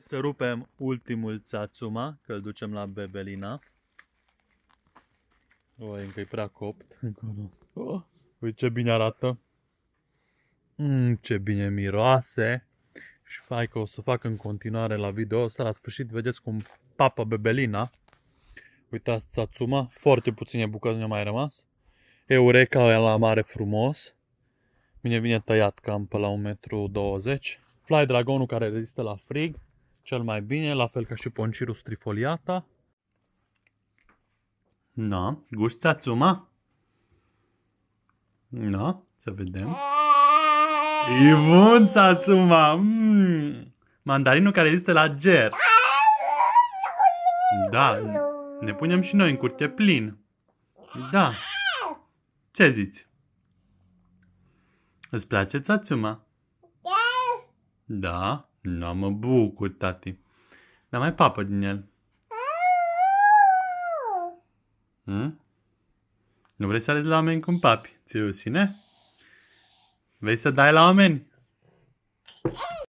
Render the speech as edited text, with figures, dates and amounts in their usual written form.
să rupem ultimul Tsatsuma, că îl ducem la Bebelina. Încă e prea copt. Uite ce bine arată. Ce bine miroase. Și fai că o să fac în continuare la video ăsta. La sfârșit vedeți cum papă Bebelina. Uitați Tsatsuma, foarte puține bucăți ne-au mai rămas. Eureka e la mare frumos. Bine vine tăiat cam pe la 1,20 m. Fly Dragonul care rezistă la frig. Cel mai bine, la fel ca și Poncirus trifoliata. Na, gust Tsatsuma? Na, să vedem. E bun Tsatsuma! Mandarinul care rezistă la ger. Da, ne punem și noi în curte plin. Da. Ce zici? Îți place Tsatsuma? Da? Da, mă bucur, tati. Dar mai papă din el. Nu vrei să arăți la oameni cum papi? Ți-e rușine? Vrei să dai la oameni?